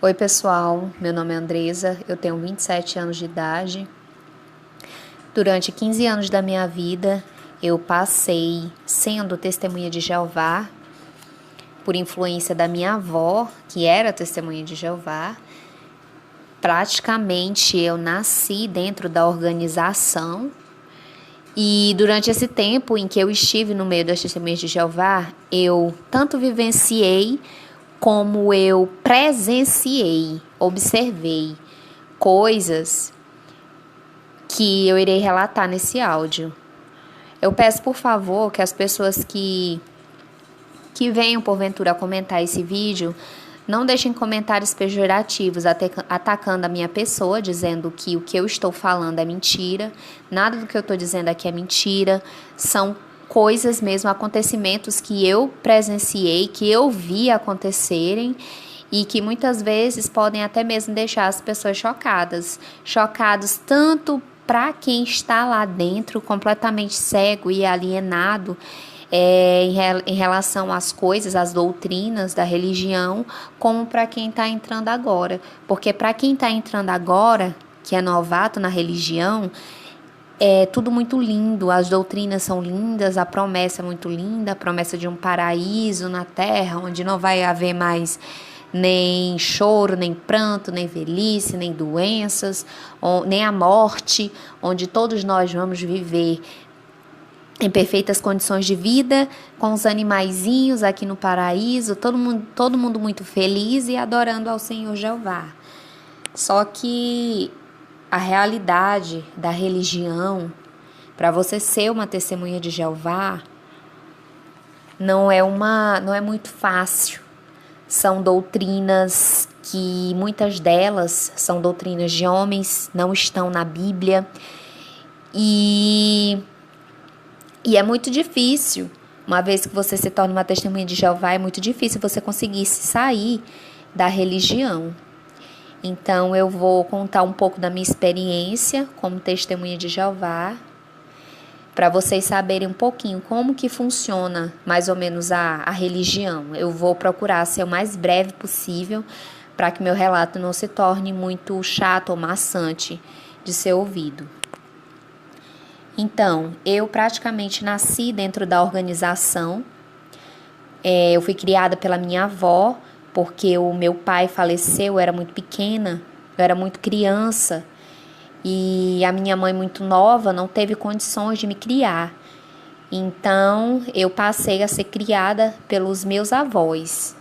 Oi pessoal, meu nome é Andresa, eu tenho 27 anos de idade. Durante 15 anos da minha vida, eu passei sendo testemunha de Jeová, por influência da minha avó, que era testemunha de Jeová. Praticamente eu nasci dentro da organização e durante esse tempo em que eu estive no meio das testemunhas de Jeová, eu tanto vivenciei como eu presenciei, observei coisas que eu irei relatar nesse áudio. Eu peço, por favor, que as pessoas que venham porventura comentar esse vídeo não deixem comentários pejorativos atacando a minha pessoa, dizendo que o que eu estou falando é mentira. Nada do que eu estou dizendo aqui é mentira. São coisas mesmo, acontecimentos que eu presenciei, que eu vi acontecerem e que muitas vezes podem até mesmo deixar as pessoas chocados tanto para quem está lá dentro completamente cego e alienado em relação às coisas, às doutrinas da religião, como para quem está entrando agora. Porque para quem está entrando agora, que é novato na religião, é tudo muito lindo, as doutrinas são lindas, a promessa é muito linda, a promessa de um paraíso na terra, onde não vai haver mais nem choro, nem pranto, nem velhice, nem doenças, nem a morte, onde todos nós vamos viver em perfeitas condições de vida, com os animaizinhos aqui no paraíso, todo mundo muito feliz e adorando ao Senhor Jeová. Só que a realidade da religião, para você ser uma testemunha de Jeová, não é muito fácil. São doutrinas que muitas delas são doutrinas de homens, não estão na Bíblia. E é muito difícil, uma vez que você se torna uma testemunha de Jeová, é muito difícil você conseguir se sair da religião. Então, eu vou contar um pouco da minha experiência como testemunha de Jeová, para vocês saberem um pouquinho como que funciona mais ou menos a religião. Eu vou procurar ser o mais breve possível, para que meu relato não se torne muito chato ou maçante de ser ouvido. Então, eu praticamente nasci dentro da organização. Eu fui criada pela minha avó, porque o meu pai faleceu, eu era muito pequena, eu era muito criança. E a minha mãe, muito nova, não teve condições de me criar. Então, eu passei a ser criada pelos meus avós.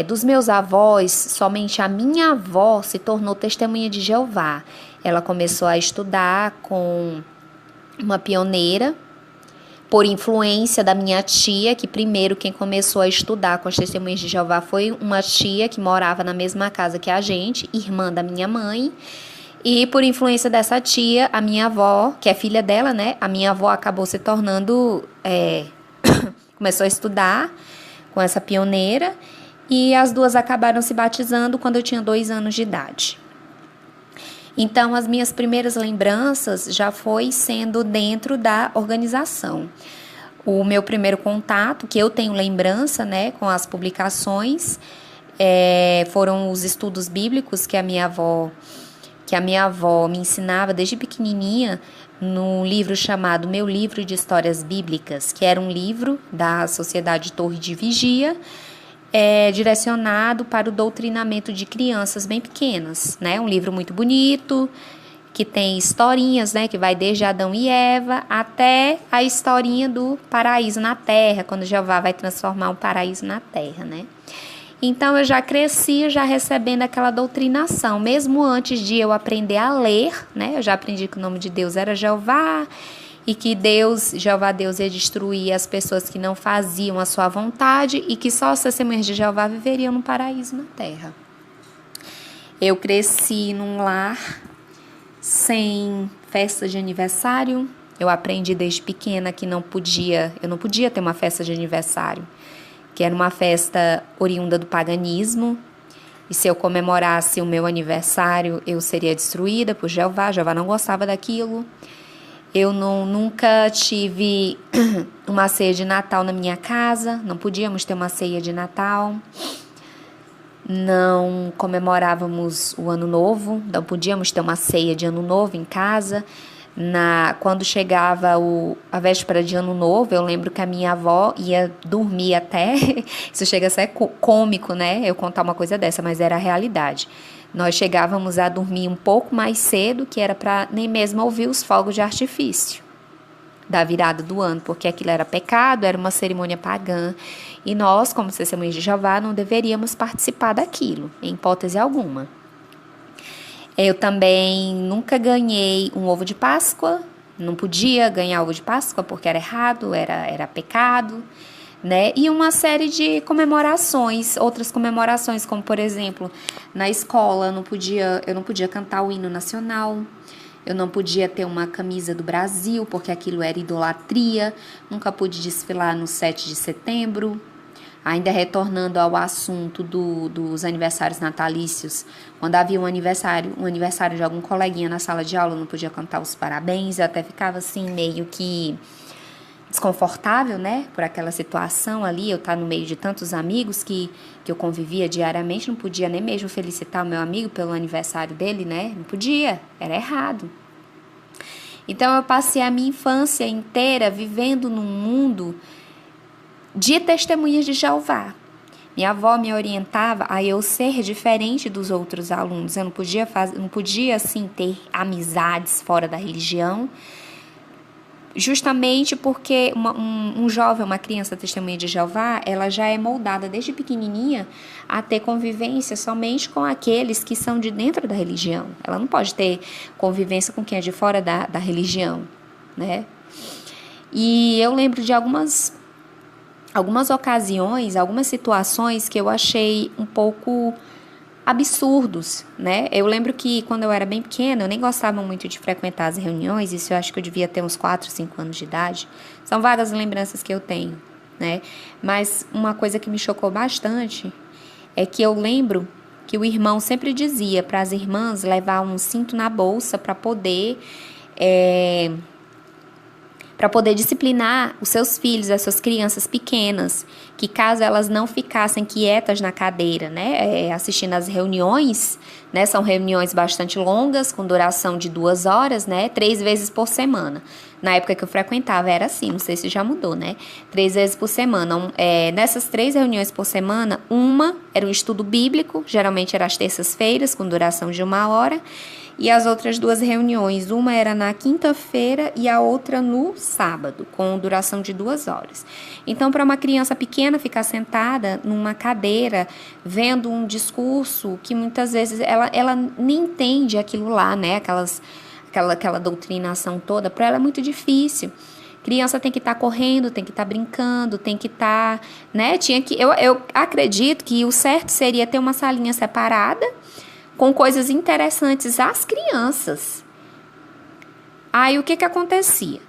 Dos meus avós, somente a minha avó se tornou testemunha de Jeová. Ela começou a estudar com uma pioneira, por influência da minha tia, que primeiro quem começou a estudar com as testemunhas de Jeová foi uma tia que morava na mesma casa que a gente, irmã da minha mãe. E por influência dessa tia, a minha avó, que é filha dela, né? A minha avó acabou se tornando, começou a estudar com essa pioneira. E as duas acabaram se batizando quando eu tinha 2 anos de idade. Então, as minhas primeiras lembranças já foi sendo dentro da organização. O meu primeiro contato, que eu tenho lembrança, né, com as publicações, foram os estudos bíblicos que a minha avó me ensinava desde pequenininha, num livro chamado Meu Livro de Histórias Bíblicas, que era um livro da Sociedade Torre de Vigia, direcionado para o doutrinamento de crianças bem pequenas, né? Um livro muito bonito, que tem historinhas, né? Que vai desde Adão e Eva até a historinha do paraíso na terra, quando Jeová vai transformar um paraíso na terra, né? Então, eu já cresci já recebendo aquela doutrinação, mesmo antes de eu aprender a ler, né? Eu já aprendi que o nome de Deus era Jeová, e que Jeová Deus, ia destruir as pessoas que não faziam a sua vontade e que só as testemunhas de Jeová viveriam no paraíso na terra. Eu cresci num lar sem festa de aniversário. Eu aprendi desde pequena que eu não podia ter uma festa de aniversário, que era uma festa oriunda do paganismo. E se eu comemorasse o meu aniversário, eu seria destruída por Jeová. Jeová não gostava daquilo. Eu nunca tive uma ceia de Natal na minha casa, não podíamos ter uma ceia de Natal. não comemorávamos o Ano Novo, não podíamos ter uma ceia de Ano Novo em casa. Quando chegava a véspera de Ano Novo, eu lembro que a minha avó ia dormir até, isso chega a ser cômico, né, eu contar uma coisa dessa, mas era a realidade. Nós chegávamos a dormir um pouco mais cedo, que era para nem mesmo ouvir os fogos de artifício da virada do ano, porque aquilo era pecado, era uma cerimônia pagã, e nós, como testemunhas de Jeová, não deveríamos participar daquilo, em hipótese alguma. Eu também nunca ganhei um ovo de Páscoa, não podia ganhar ovo de Páscoa porque era errado, era pecado, né? E uma série de comemorações, outras comemorações, como por exemplo, na escola eu não podia cantar o hino nacional, eu não podia ter uma camisa do Brasil, porque aquilo era idolatria. Nunca pude desfilar no 7 de setembro. Ainda retornando ao assunto dos aniversários natalícios, quando havia um aniversário de algum coleguinha na sala de aula, eu não podia cantar os parabéns. Eu até ficava assim, meio que desconfortável, né? Por aquela situação ali, eu estar no meio de tantos amigos que eu convivia diariamente, não podia nem mesmo felicitar o meu amigo pelo aniversário dele, né? Não podia, era errado. Então eu passei a minha infância inteira vivendo num mundo de testemunhas de Jeová. Minha avó me orientava a eu ser diferente dos outros alunos. Eu não podia assim ter amizades fora da religião, justamente porque um jovem, uma criança testemunha de Jeová, ela já é moldada desde pequenininha a ter convivência somente com aqueles que são de dentro da religião. Ela não pode ter convivência com quem é de fora da religião, né? E eu lembro de algumas ocasiões, algumas situações que eu achei um pouco absurdos, né? Eu lembro que quando eu era bem pequena, eu nem gostava muito de frequentar as reuniões, isso eu acho que eu devia ter uns 4, 5 anos de idade. São várias lembranças que eu tenho, né? Mas uma coisa que me chocou bastante é que eu lembro que o irmão sempre dizia para as irmãs levar um cinto na bolsa para poder disciplinar os seus filhos, as suas crianças pequenas, que caso elas não ficassem quietas na cadeira, né, assistindo às reuniões, né, são reuniões bastante longas, com duração de 2 horas, né, 3 vezes por semana. Na época que eu frequentava era assim, não sei se já mudou, né, 3 vezes por semana. Nessas 3 reuniões por semana, uma era um estudo bíblico, geralmente era às terças-feiras, com duração de 1 hora, e as outras 2 reuniões, uma era na quinta-feira e a outra no sábado, com duração de 2 horas. Então, para uma criança pequena ficar sentada numa cadeira, vendo um discurso que muitas vezes ela nem entende aquilo lá, né? Aquela doutrinação toda, para ela é muito difícil. Criança tem que estar correndo, tem que estar brincando, tem que estar, né? Eu acredito que o certo seria ter uma salinha separada, com coisas interessantes às crianças. Aí o que acontecia?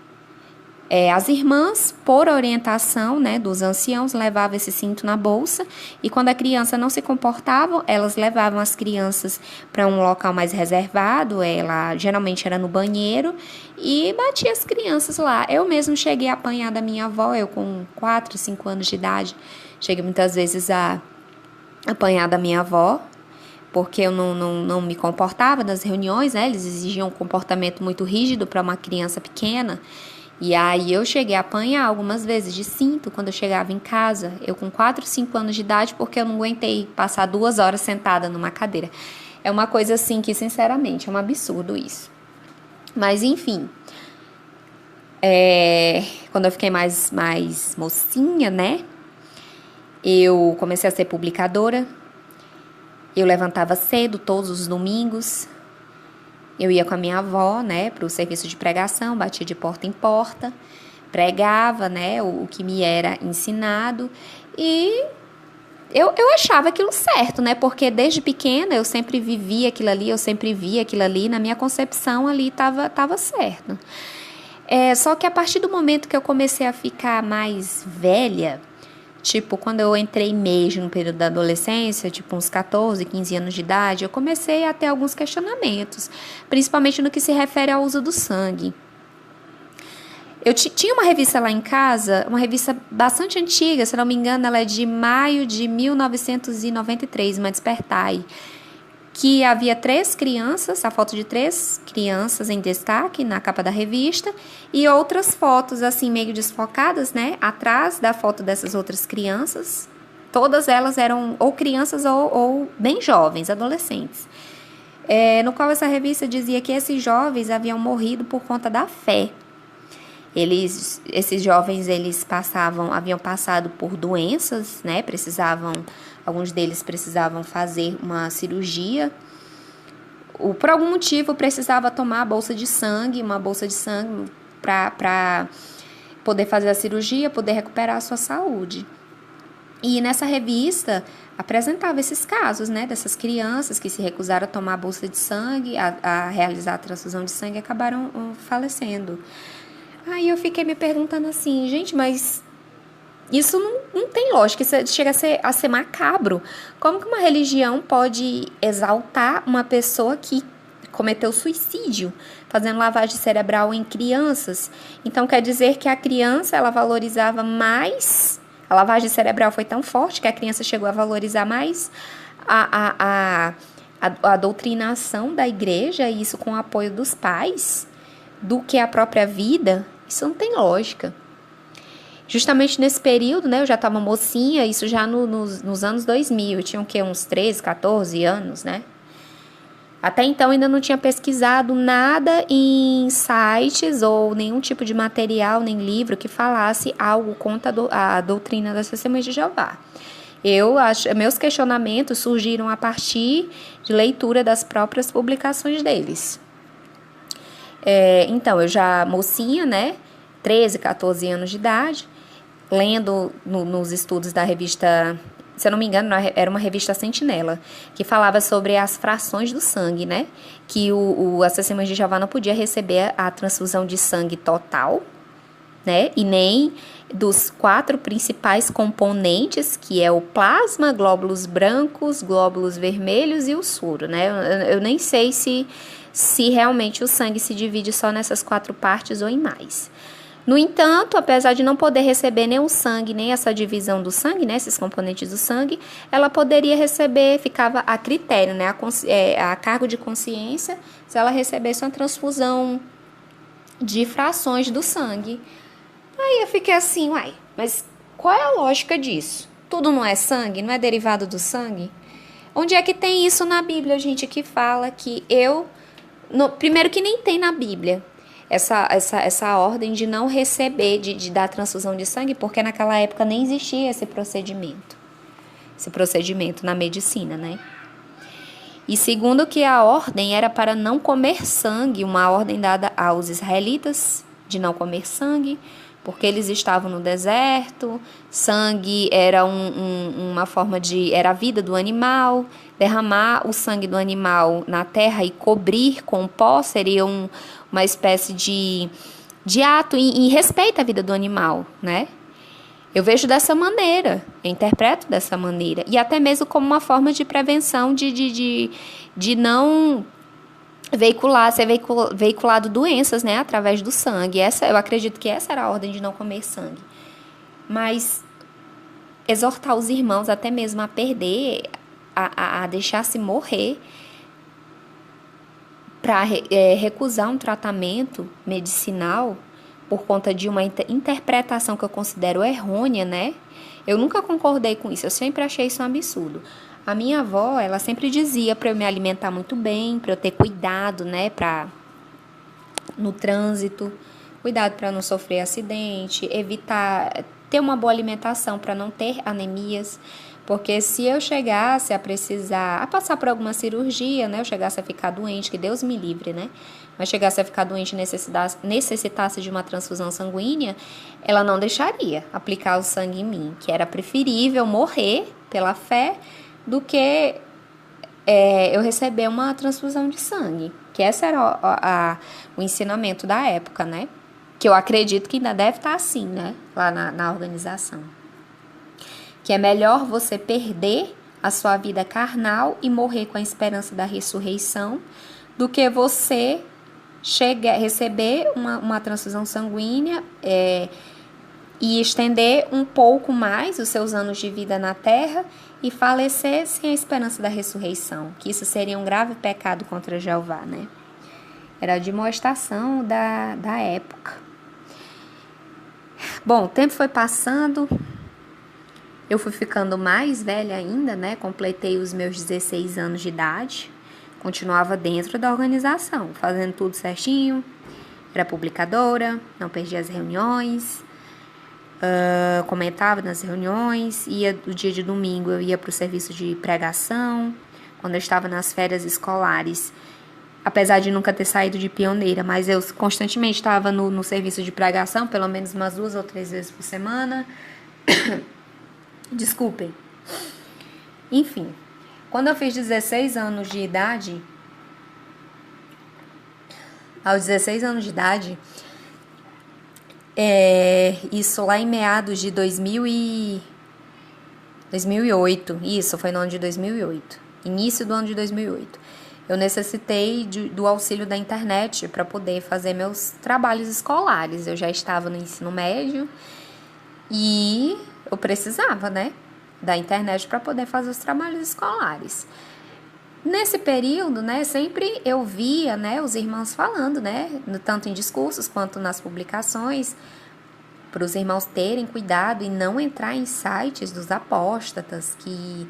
As irmãs, por orientação, né, dos anciãos, levavam esse cinto na bolsa, e quando a criança não se comportava, elas levavam as crianças para um local mais reservado, ela geralmente era no banheiro, e batia as crianças lá. Eu mesmo cheguei a apanhar da minha avó, eu com 4, 5 anos de idade, cheguei muitas vezes a apanhar da minha avó, porque eu não me comportava nas reuniões, né? Eles exigiam um comportamento muito rígido para uma criança pequena. E aí eu cheguei a apanhar algumas vezes de cinto quando eu chegava em casa. Eu com 4, 5 anos de idade, porque eu não aguentei passar 2 horas sentada numa cadeira. É uma coisa assim que, sinceramente, é um absurdo isso. Mas, enfim, quando eu fiquei mais mocinha, né? Eu comecei a ser publicadora. Eu levantava cedo todos os domingos, eu ia com a minha avó, né, para o serviço de pregação, batia de porta em porta, pregava, né, o que me era ensinado, e eu achava aquilo certo, né, porque desde pequena eu sempre vivia aquilo ali, eu sempre via aquilo ali, na minha concepção ali estava certo. Só que a partir do momento que eu comecei a ficar mais velha, tipo, quando eu entrei mesmo no período da adolescência, tipo uns 14, 15 anos de idade, eu comecei a ter alguns questionamentos, principalmente no que se refere ao uso do sangue. Eu tinha uma revista lá em casa, uma revista bastante antiga, se não me engano, ela é de maio de 1993, uma Despertai, que havia 3 crianças, a foto de 3 crianças em destaque na capa da revista, e outras fotos assim meio desfocadas, né, atrás da foto dessas outras crianças. Todas elas eram ou crianças ou bem jovens, adolescentes. No qual essa revista dizia que esses jovens haviam morrido por conta da fé. Esses jovens, haviam passado por doenças, né? Alguns deles precisavam fazer uma cirurgia. Por algum motivo precisava tomar uma bolsa de sangue para poder fazer a cirurgia, poder recuperar a sua saúde. E nessa revista apresentava esses casos, né, dessas crianças que se recusaram a tomar a bolsa de sangue, a realizar a transfusão de sangue e acabaram falecendo. Aí eu fiquei me perguntando assim, gente, mas isso não tem lógica, isso chega a ser macabro. Como que uma religião pode exaltar uma pessoa que cometeu suicídio, fazendo lavagem cerebral em crianças? Então quer dizer que a criança, ela valorizava mais, a lavagem cerebral foi tão forte que a criança chegou a valorizar mais a doutrinação da igreja, e isso com o apoio dos pais, do que a própria vida. Isso não tem lógica. Justamente nesse período, né, eu já estava mocinha, isso já nos anos 2000, eu tinha uns 13, 14 anos, né? Até então ainda não tinha pesquisado nada em sites ou nenhum tipo de material, nem livro que falasse algo contra a doutrina das Testemunhas de Jeová. Meus questionamentos surgiram a partir de leitura das próprias publicações deles. Então, eu já mocinha, né, 13, 14 anos de idade, lendo nos estudos da revista, se eu não me engano, era uma revista Sentinela, que falava sobre as frações do sangue, né, que as Testemunhas de Jeová não podia receber a transfusão de sangue total, né, e nem dos 4 principais componentes, que é o plasma, glóbulos brancos, glóbulos vermelhos e o soro, né, eu nem sei se realmente o sangue se divide só nessas 4 partes ou em mais. No entanto, apesar de não poder receber nem o sangue, nem essa divisão do sangue, né, esses componentes do sangue, ela poderia receber, ficava a critério, né, a cargo de consciência, se ela recebesse uma transfusão de frações do sangue. Aí eu fiquei assim, mas qual é a lógica disso? Tudo não é sangue? Não é derivado do sangue? Onde é que tem isso na Bíblia, gente, que fala que primeiro que nem tem na Bíblia essa ordem de não receber, de dar transfusão de sangue, porque naquela época nem existia esse procedimento na medicina, né? E segundo que a ordem era para não comer sangue, uma ordem dada aos israelitas de não comer sangue, porque eles estavam no deserto, sangue era uma forma era a vida do animal, derramar o sangue do animal na terra e cobrir com pó seria uma espécie de ato em respeito à vida do animal, né? Eu vejo dessa maneira, eu interpreto dessa maneira, e até mesmo como uma forma de prevenção de não ser veiculado doenças, né, através do sangue. Eu acredito que essa era a ordem de não comer sangue. Mas exortar os irmãos até mesmo a perder, a deixar-se morrer para recusar um tratamento medicinal por conta de uma interpretação que eu considero errônea, né? Eu nunca concordei com isso, eu sempre achei isso um absurdo. A minha avó, ela sempre dizia para eu me alimentar muito bem, para eu ter cuidado, né, no trânsito, cuidado para não sofrer acidente, evitar ter uma boa alimentação para não ter anemias, porque se eu chegasse a passar por alguma cirurgia, né, eu chegasse a ficar doente, que Deus me livre, né, mas chegasse a ficar doente e necessitasse de uma transfusão sanguínea, ela não deixaria aplicar o sangue em mim, que era preferível morrer pela fé do que eu receber uma transfusão de sangue, que esse era o ensinamento da época, né? Que eu acredito que ainda deve estar assim, né? Lá na organização. Que é melhor você perder a sua vida carnal e morrer com a esperança da ressurreição do que você receber uma transfusão sanguínea e estender um pouco mais os seus anos de vida na Terra e falecer sem a esperança da ressurreição, que isso seria um grave pecado contra Jeová, né? Era a demonstração da época. Bom, o tempo foi passando, eu fui ficando mais velha ainda, né? Completei os meus 16 anos de idade, continuava dentro da organização, fazendo tudo certinho, era publicadora, não perdia as reuniões, comentava nas reuniões, ia no dia de domingo, eu ia para o serviço de pregação, quando eu estava nas férias escolares, apesar de nunca ter saído de pioneira, mas eu constantemente estava no serviço de pregação, pelo menos umas 2 ou 3 vezes por semana. Desculpem. Enfim, quando eu fiz 16 anos de idade, aos 16 anos de idade, isso lá em meados de 2008, isso foi no ano de 2008, início do ano de 2008, eu necessitei do auxílio da internet para poder fazer meus trabalhos escolares. Eu já estava no ensino médio e eu precisava, né, da internet para poder fazer os trabalhos escolares. Nesse período, né, sempre eu via, né, os irmãos falando, né, tanto em discursos quanto nas publicações, para os irmãos terem cuidado e não entrar em sites dos apóstatas, que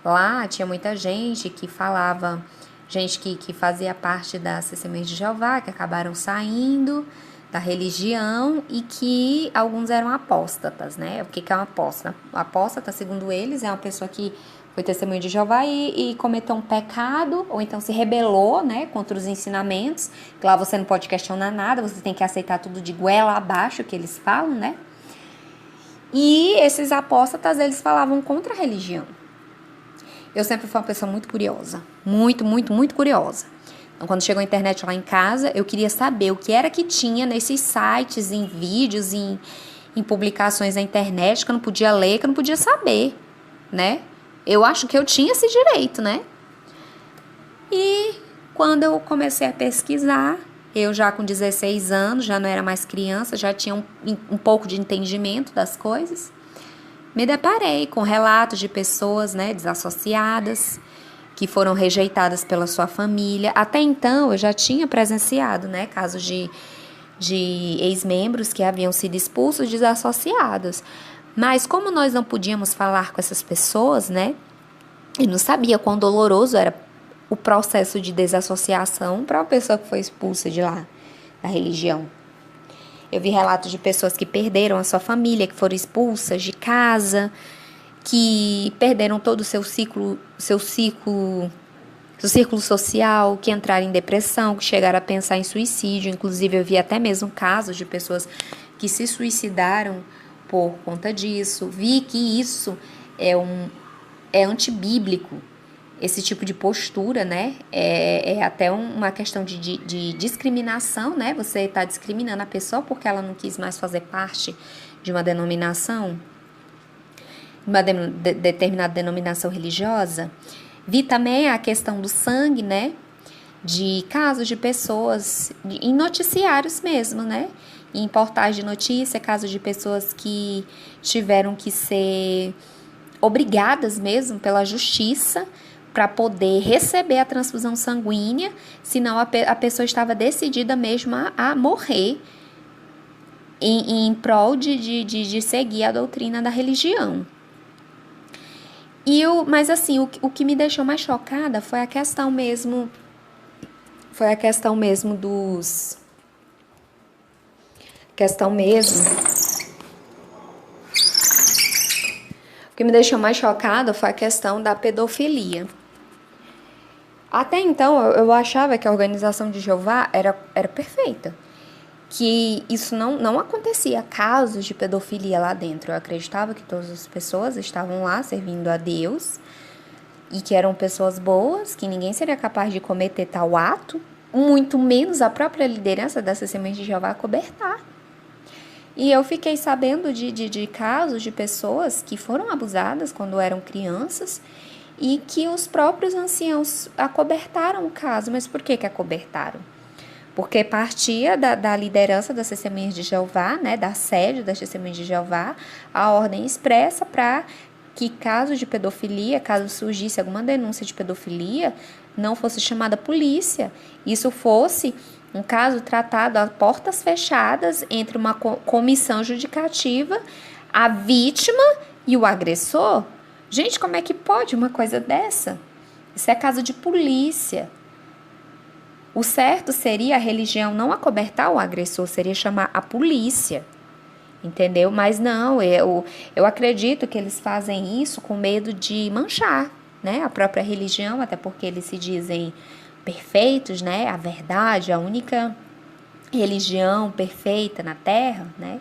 lá tinha muita gente que falava, gente que fazia parte das Testemunhas de Jeová, que acabaram saindo da religião e que alguns eram apóstatas, né? O que é um apóstata? O apóstata, segundo eles, é uma pessoa que foi testemunha de Jeová e cometeu um pecado, ou então se rebelou, né, contra os ensinamentos, que lá você não pode questionar nada, você tem que aceitar tudo de goela abaixo, que eles falam, né? E esses apóstatas, eles falavam contra a religião. Eu sempre fui uma pessoa muito curiosa, muito curiosa. Então, quando chegou a internet lá em casa, eu queria saber o que era que tinha nesses sites, em vídeos, em publicações na internet, que eu não podia ler, que eu não podia saber, né? Eu acho que eu tinha esse direito, né? E quando eu comecei a pesquisar, eu já com 16 anos, já não era mais criança, já tinha um pouco de entendimento das coisas, me deparei com relatos de pessoas, né, desassociadas, que foram rejeitadas pela sua família. Até então, eu já tinha presenciado, né, casos de ex-membros que haviam sido expulsos, desassociados. Mas como nós não podíamos falar com essas pessoas, né, eu não sabia quão doloroso era o processo de desassociação para uma pessoa que foi expulsa de lá, da religião. Eu vi relatos de pessoas que perderam a sua família, que foram expulsas de casa, que perderam todo o seu círculo social, que entraram em depressão, que chegaram a pensar em suicídio. Inclusive, eu vi até mesmo casos de pessoas que se suicidaram por conta disso. Vi que isso é antibíblico. Esse tipo de postura, né, é até uma questão de discriminação, né, você está discriminando a pessoa porque ela não quis mais fazer parte de uma denominação, uma determinada denominação religiosa. Vi também a questão do sangue, né, de casos de pessoas, em noticiários mesmo, né, em portais de notícia, casos de pessoas que tiveram que ser obrigadas mesmo pela justiça para poder receber a transfusão sanguínea, senão a pessoa estava decidida mesmo a morrer em prol de seguir a doutrina da religião. Mas assim, o que me deixou mais chocada foi a questão mesmo dos... O que me deixou mais chocada foi a questão da pedofilia. Até então, eu achava que a organização de Jeová era perfeita, que isso não acontecia, casos de pedofilia lá dentro. Eu acreditava que todas as pessoas estavam lá servindo a Deus e que eram pessoas boas, que ninguém seria capaz de cometer tal ato, muito menos a própria liderança dessa Semente de Jeová acobertar. E eu fiquei sabendo de casos de pessoas que foram abusadas quando eram crianças e que os próprios anciãos acobertaram o caso. Mas por que acobertaram? porque partia da liderança das Testemunhas de Jeová, né, da sede das Testemunhas de Jeová, a ordem expressa para que caso de pedofilia, caso surgisse alguma denúncia de pedofilia, não fosse chamada polícia. Isso fosse um caso tratado a portas fechadas entre uma comissão judicativa, a vítima e o agressor. Gente, como é que pode uma coisa dessa? Isso é caso de polícia. O certo seria a religião não acobertar o agressor, seria chamar a polícia. Entendeu? Mas não, eu acredito que eles fazem isso com medo de manchar, né, a própria religião, até porque eles se dizem perfeitos, né, a verdade, a única religião perfeita na Terra, né.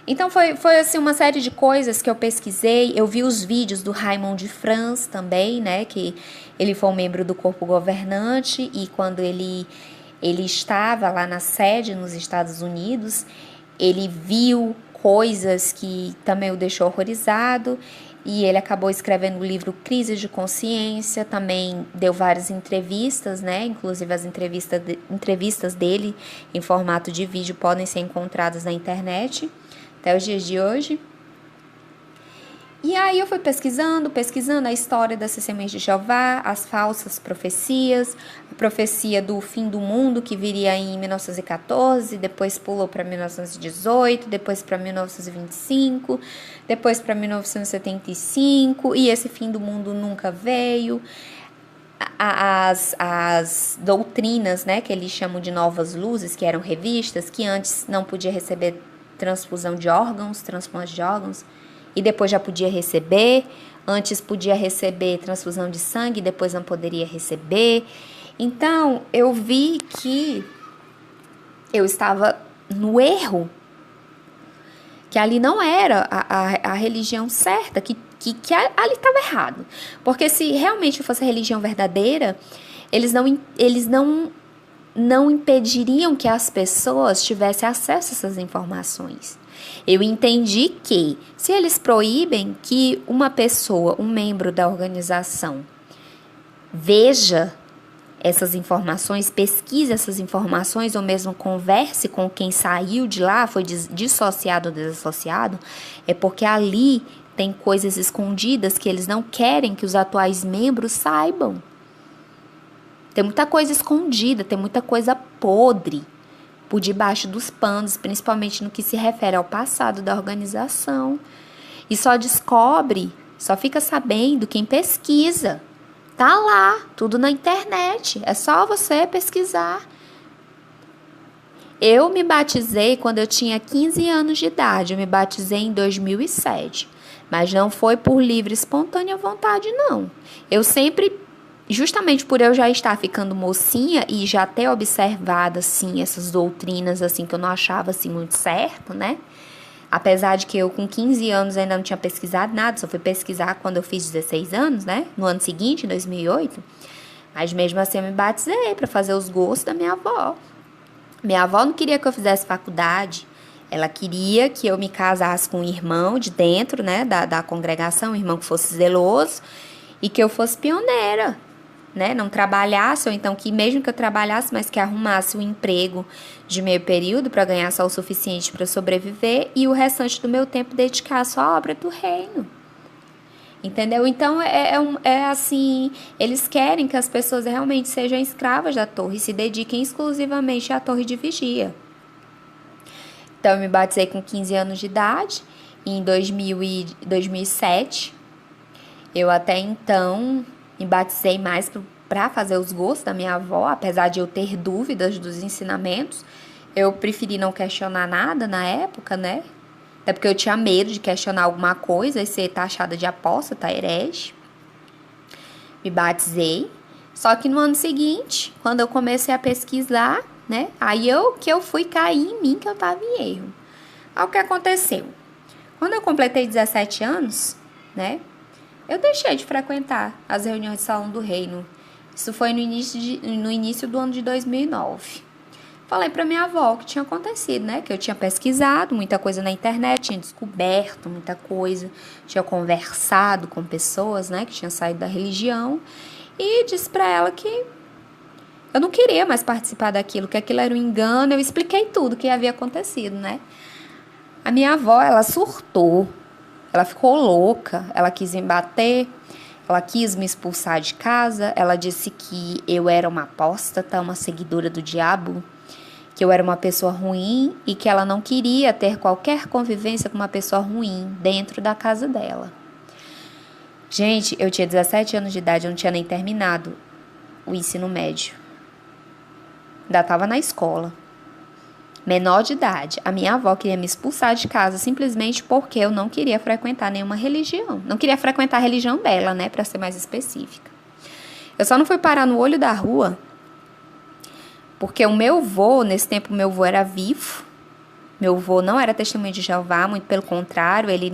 Então foi assim uma série de coisas que eu pesquisei, eu vi os vídeos do Raymond de France também, né, que ele foi um membro do corpo governante e quando ele estava lá na sede nos Estados Unidos, ele viu coisas que também o deixou horrorizado e ele acabou escrevendo o livro Crise de Consciência, também deu várias entrevistas, né? Inclusive as entrevistas dele em formato de vídeo podem ser encontradas na internet até os dias de hoje. E aí eu fui pesquisando a história das Testemunhas de Jeová, as falsas profecias, a profecia do fim do mundo que viria em 1914, depois pulou para 1918, depois para 1925, depois para 1975, e esse fim do mundo nunca veio. As doutrinas, né, que eles chamam de novas luzes, que eram revistas, que antes não podia receber transfusão de órgãos, transplante de órgãos, e depois já podia receber, antes podia receber transfusão de sangue, depois não poderia receber. Então, eu vi que eu estava no erro, que ali não era a religião certa, que ali estava errado. Porque se realmente fosse a religião verdadeira, eles não impediriam que as pessoas tivessem acesso a essas informações. Eu entendi que, se eles proíbem que uma pessoa, um membro da organização, veja essas informações, pesquise essas informações, ou mesmo converse com quem saiu de lá, foi dissociado ou desassociado, é porque ali tem coisas escondidas que eles não querem que os atuais membros saibam. Tem muita coisa escondida, tem muita coisa podre por debaixo dos panos, principalmente no que se refere ao passado da organização. E só fica sabendo quem pesquisa. Tá lá, tudo na internet, é só você pesquisar. Eu me batizei quando eu tinha 15 anos de idade, eu me batizei em 2007, mas não foi por livre e espontânea vontade, não. Eu sempre, justamente por eu já estar ficando mocinha e já ter observado, assim, essas doutrinas, assim, que eu não achava, assim, muito certo, né? Apesar de que eu, com 15 anos, ainda não tinha pesquisado nada, só fui pesquisar quando eu fiz 16 anos, né? No ano seguinte, em 2008. Mas mesmo assim eu me batizei para fazer os gostos da minha avó. Minha avó não queria que eu fizesse faculdade. Ela queria que eu me casasse com um irmão de dentro, né? Da congregação, um irmão que fosse zeloso e que eu fosse pioneira, né? Não trabalhasse, ou então que mesmo que eu trabalhasse, mas que arrumasse um emprego de meio período para ganhar só o suficiente para sobreviver e o restante do meu tempo dedicar só à obra do reino. Entendeu? Então, é assim, eles querem que as pessoas realmente sejam escravas da torre e se dediquem exclusivamente à torre de vigia. Então, eu me batizei com 15 anos de idade, e em 2007, eu até então me batizei mais para fazer os gostos da minha avó, apesar de eu ter dúvidas dos ensinamentos. Eu preferi não questionar nada na época, né? Até porque eu tinha medo de questionar alguma coisa e ser taxada de apóstata, herege. Me batizei. Só que no ano seguinte, quando eu comecei a pesquisar, né? Aí eu fui cair em mim que eu estava em erro. Aí o que aconteceu? Quando eu completei 17 anos, né? Eu deixei de frequentar as reuniões de Salão do Reino. Isso foi no início do ano de 2009. Falei para minha avó o que tinha acontecido, né? Que eu tinha pesquisado muita coisa na internet, tinha descoberto muita coisa, tinha conversado com pessoas, né? Que tinham saído da religião. E disse para ela que eu não queria mais participar daquilo, que aquilo era um engano. Eu expliquei tudo que havia acontecido, né? A minha avó, ela surtou, ela ficou louca, ela quis me bater, ela quis me expulsar de casa, ela disse que eu era uma apóstata, uma seguidora do diabo, que eu era uma pessoa ruim e que ela não queria ter qualquer convivência com uma pessoa ruim dentro da casa dela. Gente, eu tinha 17 anos de idade, eu não tinha nem terminado o ensino médio. Ainda estava na escola. Menor de idade. A minha avó queria me expulsar de casa simplesmente porque eu não queria frequentar nenhuma religião. Não queria frequentar a religião dela, né, para ser mais específica. Eu só não fui parar no olho da rua porque o meu avô, nesse tempo, meu avô era vivo. Meu avô não era testemunha de Jeová, muito pelo contrário, ele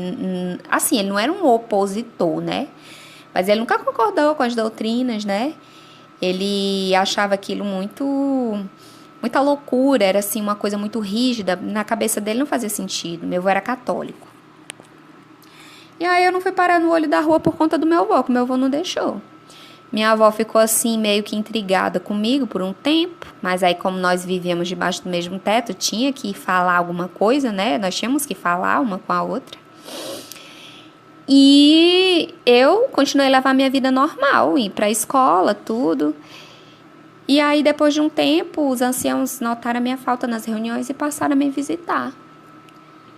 não era um opositor, né? Mas ele nunca concordou com as doutrinas, né? Ele achava aquilo muita loucura, era assim uma coisa muito rígida, na cabeça dele não fazia sentido. Meu avô era católico. E aí eu não fui parar no olho da rua por conta do meu avô, que meu avô não deixou. Minha avó ficou assim meio que intrigada comigo por um tempo, mas aí como nós vivíamos debaixo do mesmo teto, tinha que falar alguma coisa, né? Nós tínhamos que falar uma com a outra. E eu continuei a levar minha vida normal, ir para a escola, tudo. E aí depois de um tempo, os anciãos notaram a minha falta nas reuniões e passaram a me visitar.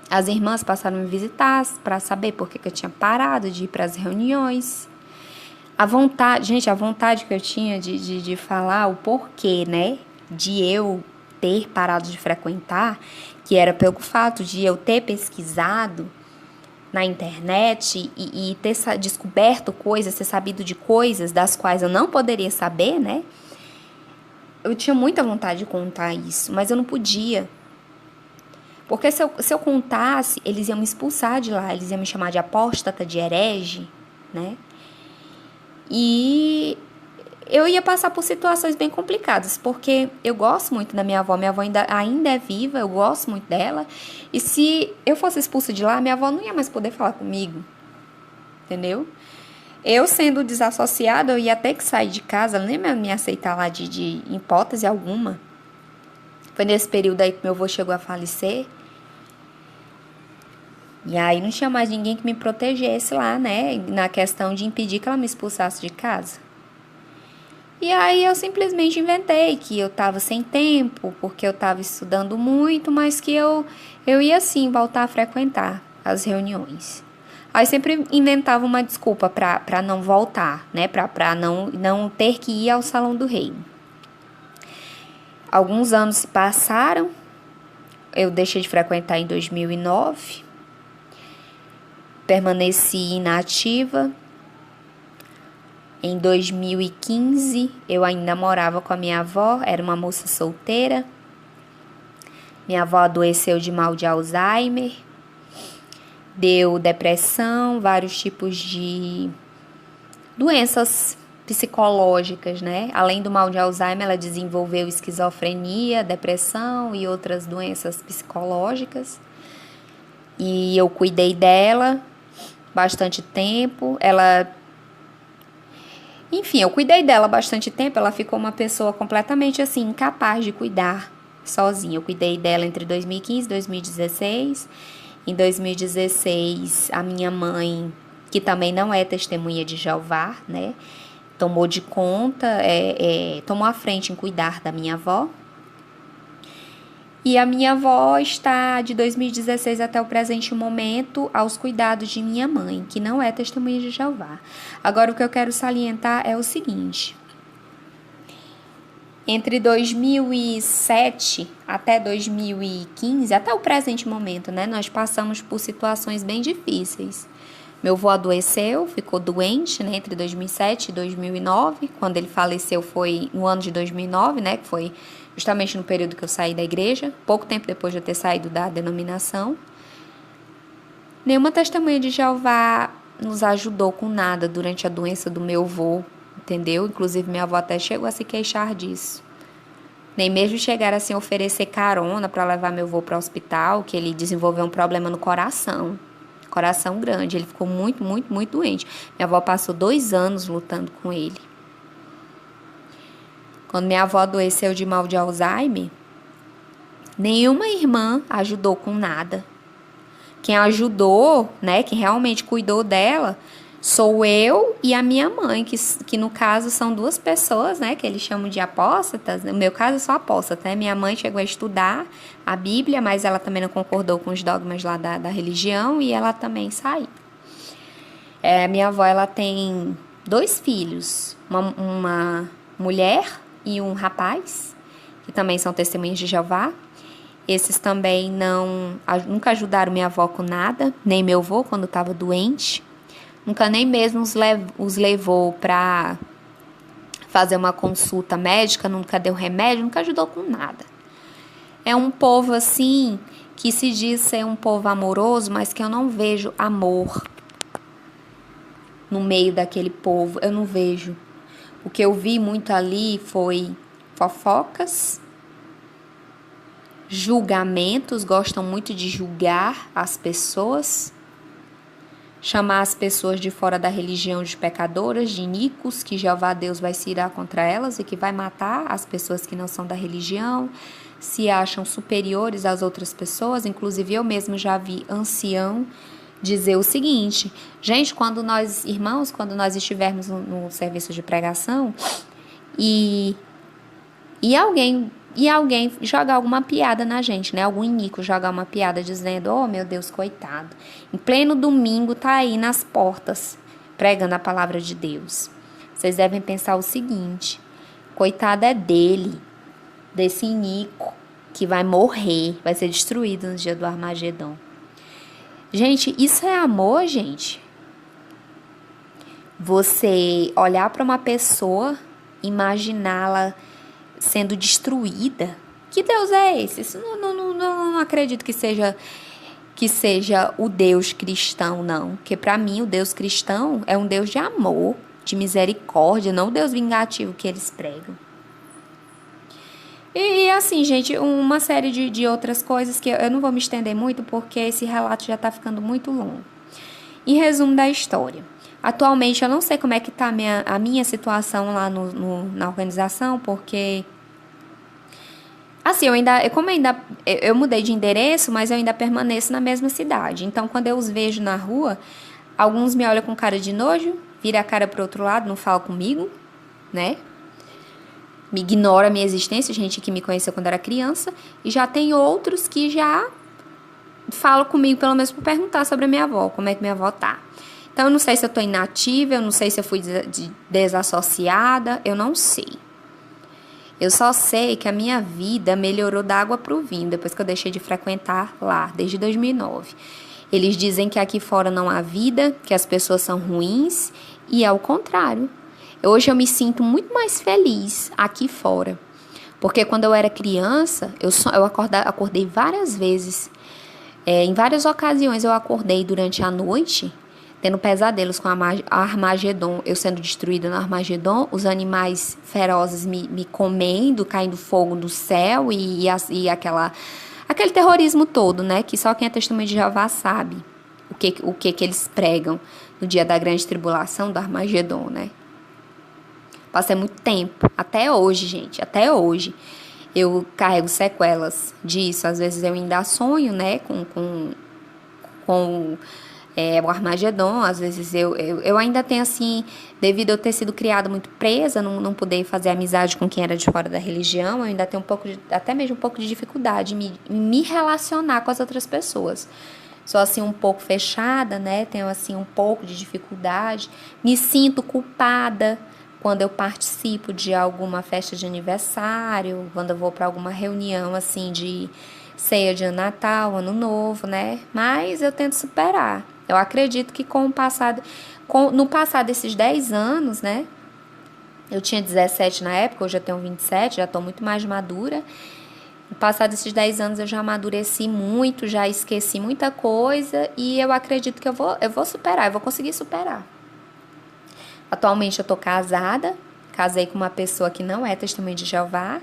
As irmãs passaram a me visitar para saber por que eu tinha parado de ir para as reuniões. A vontade que eu tinha de falar o porquê, né? De eu ter parado de frequentar, que era pelo fato de eu ter pesquisado na internet e ter descoberto coisas, ter sabido de coisas das quais eu não poderia saber, né? Eu tinha muita vontade de contar isso, mas eu não podia. Porque se eu contasse, eles iam me expulsar de lá, eles iam me chamar de apóstata, de herege, né? E eu ia passar por situações bem complicadas, porque eu gosto muito da minha avó ainda é viva, eu gosto muito dela, e se eu fosse expulsa de lá, minha avó não ia mais poder falar comigo, entendeu? Eu sendo desassociada, eu ia ter que sair de casa, ela nem me aceitar lá de hipótese alguma. Foi nesse período aí que meu avô chegou a falecer. E aí não tinha mais ninguém que me protegesse lá, né? Na questão de impedir que ela me expulsasse de casa. E aí eu simplesmente inventei que eu estava sem tempo, porque eu estava estudando muito, mas que eu ia sim voltar a frequentar as reuniões. Aí sempre inventava uma desculpa para não voltar, né? Para não ter que ir ao Salão do Reino. Alguns anos se passaram, eu deixei de frequentar em 2009, permaneci inativa. Em 2015, eu ainda morava com a minha avó, era uma moça solteira. Minha avó adoeceu de mal de Alzheimer, deu depressão, vários tipos de doenças psicológicas, né? Além do mal de Alzheimer, ela desenvolveu esquizofrenia, depressão e outras doenças psicológicas. E eu cuidei dela bastante tempo. Eu cuidei dela bastante tempo. Ela ficou uma pessoa completamente assim, incapaz de cuidar sozinha. Eu cuidei dela entre 2015 e 2016. Em 2016, a minha mãe, que também não é testemunha de Jeová, né? Tomou de conta, tomou a frente em cuidar da minha avó. E a minha avó está de 2016 até o presente momento aos cuidados de minha mãe, que não é testemunha de Jeová. Agora, o que eu quero salientar é o seguinte. Entre 2007 até 2015, até o presente momento, né, nós passamos por situações bem difíceis. Meu avô adoeceu, ficou doente, né, entre 2007 e 2009. Quando ele faleceu foi no ano de 2009, né, que foi justamente no período que eu saí da igreja, pouco tempo depois de eu ter saído da denominação. Nenhuma testemunha de Jeová nos ajudou com nada durante a doença do meu avô, entendeu? Inclusive, minha avó até chegou a se queixar disso. Nem mesmo chegaram assim a oferecer carona para levar meu avô para o hospital, que ele desenvolveu um problema no coração. Coração grande, ele ficou muito, muito, muito doente. Minha avó passou 2 anos lutando com ele. Quando minha avó adoeceu de mal de Alzheimer, nenhuma irmã ajudou com nada. Quem ajudou, né, quem realmente cuidou dela, sou eu e a minha mãe, que no caso são duas pessoas, né, que eles chamam de apóstatas. No meu caso, eu sou apóstata, né? Minha mãe chegou a estudar a Bíblia, mas ela também não concordou com os dogmas lá da religião e ela também saiu. Minha avó, ela tem 2 filhos, uma mulher e um rapaz, que também são testemunhas de Jeová. Esses também nunca ajudaram minha avó com nada, nem meu avô quando estava doente. Nunca nem mesmo os levou para fazer uma consulta médica, nunca deu remédio, nunca ajudou com nada. É um povo assim que se diz ser um povo amoroso, mas que eu não vejo amor no meio daquele povo. Eu não vejo. O que eu vi muito ali foi fofocas, julgamentos, gostam muito de julgar as pessoas, chamar as pessoas de fora da religião de pecadoras, de iníquos, que Jeová Deus vai se irar contra elas e que vai matar as pessoas que não são da religião, se acham superiores às outras pessoas. Inclusive eu mesmo já vi ancião dizer o seguinte: gente, quando nós estivermos no serviço de pregação e alguém jogar alguma piada na gente, né? Algum iníquo jogar uma piada dizendo: oh, meu Deus, coitado. Em pleno domingo tá aí nas portas pregando a palavra de Deus. Vocês devem pensar o seguinte: coitado é dele, desse iníquo que vai morrer, vai ser destruído no dia do Armagedon. Gente, isso é amor, gente? Você olhar para uma pessoa, imaginá-la sendo destruída? Que Deus é esse? Isso não acredito que seja o Deus cristão, não. Porque para mim o Deus cristão é um Deus de amor, de misericórdia, não o Deus vingativo que eles pregam. E assim, gente, uma série de outras coisas que eu não vou me estender muito, porque esse relato já está ficando muito longo. Em resumo da história. Atualmente eu não sei como é que está a minha situação lá na organização, porque assim, eu mudei de endereço, mas eu ainda permaneço na mesma cidade. Então, quando eu os vejo na rua, alguns me olham com cara de nojo, vira a cara pro outro lado, não fala comigo, né? Me ignora a minha existência, gente que me conheceu quando era criança. E já tem outros que já falam comigo, pelo menos por perguntar sobre a minha avó, como é que minha avó tá. Então, eu não sei se eu tô inativa, eu não sei se eu fui desassociada, eu não sei. Eu só sei que a minha vida melhorou da água pro vinho, depois que eu deixei de frequentar lá, desde 2009. Eles dizem que aqui fora não há vida, que as pessoas são ruins, e é o contrário. Hoje eu me sinto muito mais feliz aqui fora. Porque quando eu era criança, eu acordei várias vezes. Em várias ocasiões eu acordei durante a noite, tendo pesadelos com a Armagedon, eu sendo destruída no Armagedon, os animais ferozes me comendo, caindo fogo do céu e aquele terrorismo todo, né? Que só quem é testemunho de Jeová sabe o que eles pregam no dia da grande tribulação do Armagedon, né? Passei muito tempo, até hoje, gente, até hoje. Eu carrego sequelas disso. Às vezes eu ainda sonho, né, com o Armagedon. Às vezes eu ainda tenho, assim, devido a eu ter sido criada muito presa, não poder fazer amizade com quem era de fora da religião, eu ainda tenho até mesmo um pouco de dificuldade em me relacionar com as outras pessoas. Sou, assim, um pouco fechada, né, tenho, assim, um pouco de dificuldade. Me sinto culpada quando eu participo de alguma festa de aniversário, quando eu vou para alguma reunião, assim, de ceia de Natal, Ano Novo, né? Mas eu tento superar. Eu acredito que no passado desses 10 anos, né? Eu tinha 17 na época, hoje eu tenho 27, já estou muito mais madura. No passado desses 10 anos eu já amadureci muito, já esqueci muita coisa e eu acredito que eu vou superar, eu vou conseguir superar. Atualmente eu tô casada, casei com uma pessoa que não é testemunha de Jeová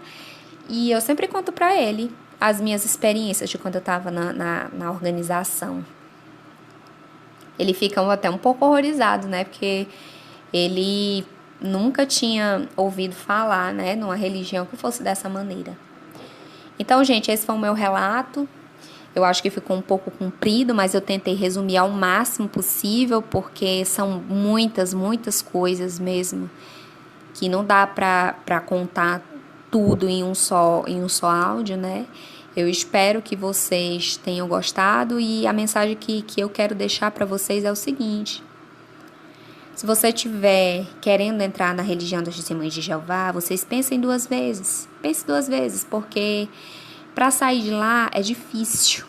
e eu sempre conto pra ele as minhas experiências de quando eu tava na organização. Ele fica até um pouco horrorizado, né? Porque ele nunca tinha ouvido falar, né, numa religião que fosse dessa maneira. Então, gente, esse foi o meu relato. Eu acho que ficou um pouco comprido, mas eu tentei resumir ao máximo possível, porque são muitas, muitas coisas mesmo, que não dá para contar tudo em um só áudio, né? Eu espero que vocês tenham gostado e a mensagem que eu quero deixar para vocês é o seguinte: se você estiver querendo entrar na religião das Testemunhas de Jeová, vocês pensem duas vezes. Pense duas vezes, porque para sair de lá é difícil.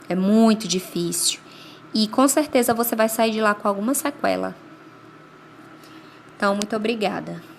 É muito difícil. E com certeza você vai sair de lá com alguma sequela. Então, muito obrigada.